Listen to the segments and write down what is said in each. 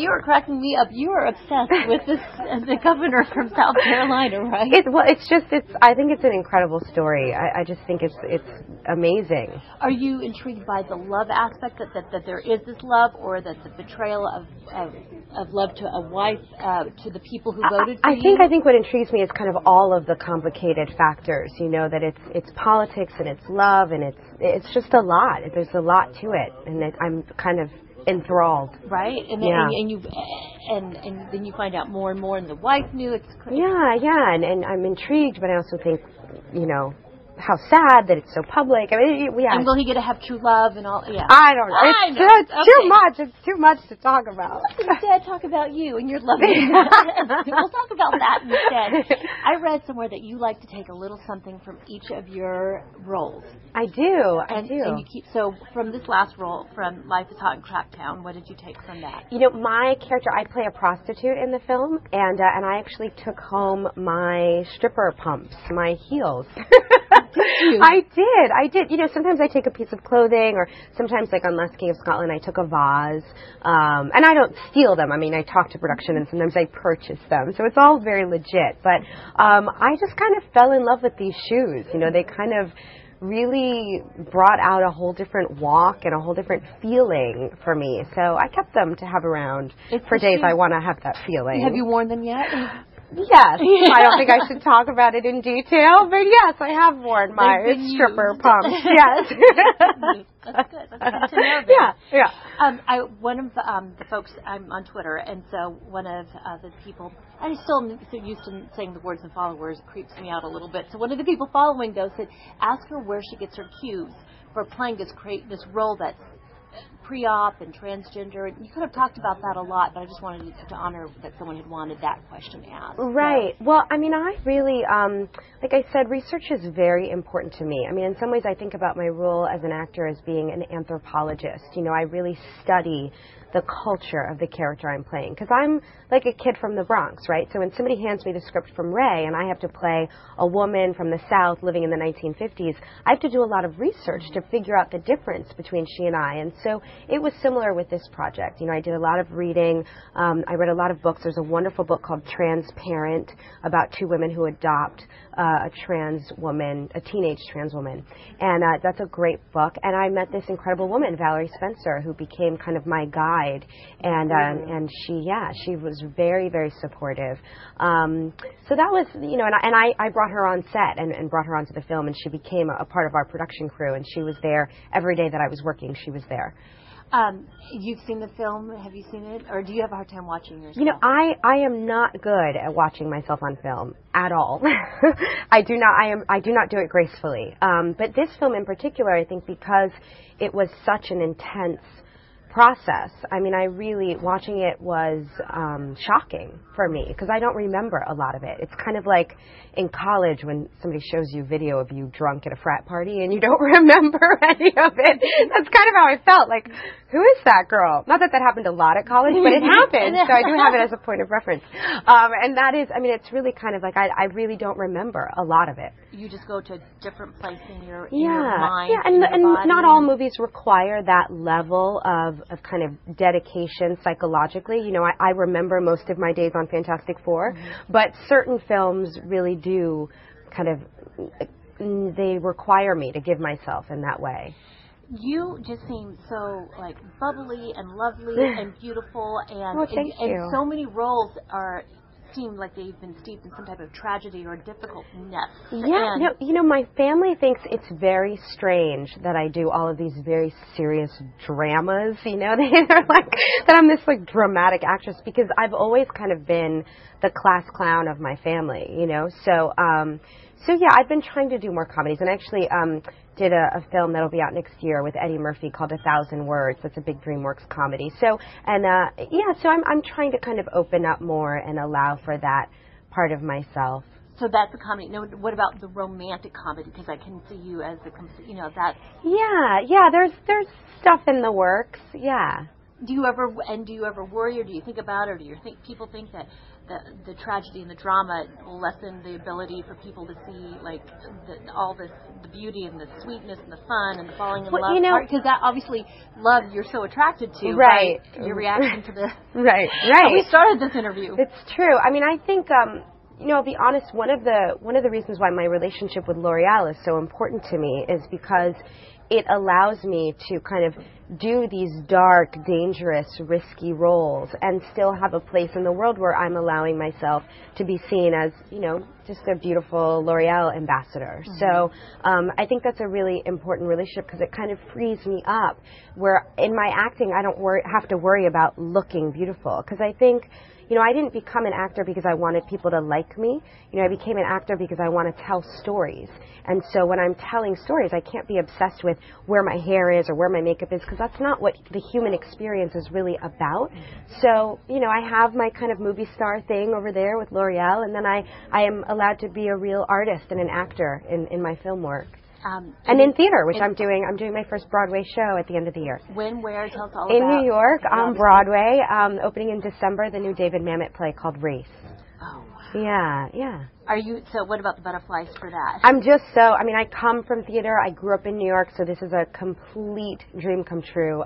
are cracking me up. You are obsessed with this, the governor from South Carolina, right? I think it's an incredible story. I just think it's amazing. Are you intrigued by the love aspect, that there is this love, or that the betrayal of love to a wife, to the people who voted for you? I think what intrigues me is kind of all of the complicated factors, that it's politics and it's love and it's just a lot. There's a lot to it, and I'm kind of enthralled. Right? And then you find out more and more, and the wife knew. It's crazy. Yeah, and I'm intrigued, but I also think, how sad that it's so public. I mean, yeah. And will he get to have true love and all? Yeah. I don't know. It's too much. It's too much to talk about. Instead, talk about you and your love. We'll talk about that instead. I read somewhere that you like to take a little something from each of your roles. I do. And you keep, so from this last role, from Life is Hot in Cracktown, what did you take from that? My character, I play a prostitute in the film, and I actually took home my stripper pumps, my heels. I did. Sometimes I take a piece of clothing, or sometimes, like on Last King of Scotland, I took a vase. And I don't steal them. I mean, I talk to production, and sometimes I purchase them. So it's all very legit. But I just kind of fell in love with these shoes. They kind of really brought out a whole different walk and a whole different feeling for me. So I kept them to have around for days I want to have that feeling. Have you worn them yet? Yes. I don't think I should talk about it in detail, but yes, I have worn my stripper pumps. Yes. That's good. That's good to know. Yeah. One of the folks, I'm on Twitter, and so one of the people, I'm still so used to saying the words and followers, it creeps me out a little bit. So one of the people following, though, said, ask her where she gets her cues for playing this role that's pre-op and transgender. You could have talked about that a lot, but I just wanted to honor that someone had wanted that question asked. Right. So. Well, I mean, I really, like I said, research is very important to me. I mean, in some ways, I think about my role as an actor as being an anthropologist. I really study the culture of the character I'm playing, because I'm like a kid from the Bronx, right? So when somebody hands me the script from Ray and I have to play a woman from the South living in the 1950s, I have to do a lot of research to figure out the difference between she and I. And so it was similar with this project. I did a lot of reading. I read a lot of books. There's a wonderful book called Transparent about two women who adopt a trans woman, a teenage trans woman. And that's a great book. And I met this incredible woman, Valerie Spencer, who became kind of my guide. And she was very, very supportive. So that was, and I brought her on set and brought her onto the film, and she became a part of our production crew, and she was there every day that I was working. She was there. You've seen the film. Have you seen it? Or do you have a hard time watching yourself? I am not good at watching myself on film at all. I do not do it gracefully. But this film in particular, I think because it was such an intense process. I mean, watching it was shocking for me, because I don't remember a lot of it. It's kind of like in college when somebody shows you video of you drunk at a frat party and you don't remember any of it. That's kind of how I felt. Like, who is that girl? Not that happened a lot at college, but it happened. So I do have it as a point of reference. And that is, I mean, it's really kind of like, I really don't remember a lot of it. You just go to a different place in your mind. Yeah, and not all movies require that level of kind of dedication psychologically. I remember most of my days on Fantastic Four, but certain films really do kind of, they require me to give myself in that way. You just seem so bubbly and lovely and beautiful, and you. So many roles seem like they've been steeped in some type of tragedy or difficultness. Yeah, my family thinks it's very strange that I do all of these very serious dramas. They're like that I'm this dramatic actress, because I've always kind of been the class clown of my family. So yeah, I've been trying to do more comedies, and actually did a film that'll be out next year with Eddie Murphy called 1,000 Words. That's a big DreamWorks comedy. So, and so I'm trying to kind of open up more and allow for that part of myself. So that's a comedy. Now, what about the romantic comedy? Because I can see you as that. Yeah. There's stuff in the works. Yeah. Do you ever worry, or do you think about it, or do you think people think that the tragedy and the drama will lessen the ability for people to see like the beauty and the sweetness and the fun and the falling in love part? Because that obviously love you're so attracted to, right? Your reaction to the right. How we started this interview. It's true. I mean, I think I'll be honest. One of the reasons why my relationship with L'Oreal is so important to me is because it allows me to kind of do these dark, dangerous, risky roles and still have a place in the world where I'm allowing myself to be seen as, just a beautiful L'Oreal ambassador. Mm-hmm. So I think that's a really important relationship because it kind of frees me up where in my acting I don't have to worry about looking beautiful because I think I didn't become an actor because I wanted people to like me. I became an actor because I want to tell stories. And so when I'm telling stories, I can't be obsessed with where my hair is or where my makeup is because that's not what the human experience is really about. So, I have my kind of movie star thing over there with L'Oreal, and then I am allowed to be a real artist and an actor in my film work. And in theater, which I'm doing my first Broadway show at the end of the year. When, where, tell us all in about. In New York, on Broadway, opening in December, the new David Mamet play called Race. Oh, wow. Yeah. So what about the butterflies for that? I come from theater. I grew up in New York, so this is a complete dream come true.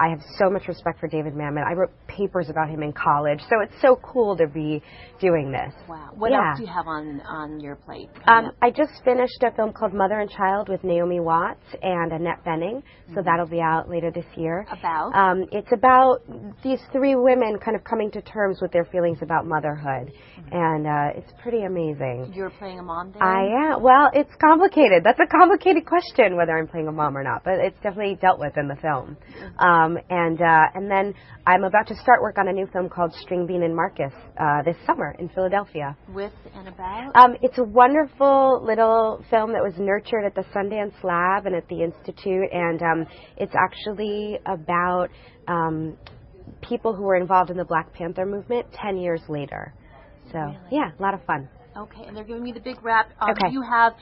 I have so much respect for David Mamet. I wrote papers about him in college, so it's so cool to be doing this. Wow. What else do you have on your plate? I just finished a film called Mother and Child with Naomi Watts and Annette Bening, so that'll be out later this year. About? It's about these three women kind of coming to terms with their feelings about motherhood, and it's pretty amazing. You're playing a mom there? I am. Well, it's complicated. That's a complicated question, whether I'm playing a mom or not, but it's definitely dealt with in the film. And then I'm about to start work on a new film called String Bean and Marcus this summer in Philadelphia. With and about? It's a wonderful little film that was nurtured at the Sundance Lab and at the Institute, and it's actually about people who were involved in the Black Panther movement 10 years later. So, yeah, a lot of fun. Okay, and they're giving me the big wrap. Okay. Do you have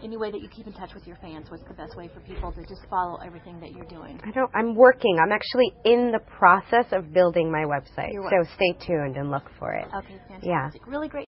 any way that you keep in touch with your fans? What's the best way for people to just follow everything that you're doing? I'm working. I'm actually in the process of building my website. So stay tuned and look for it. Okay, fantastic. Yeah. Really great.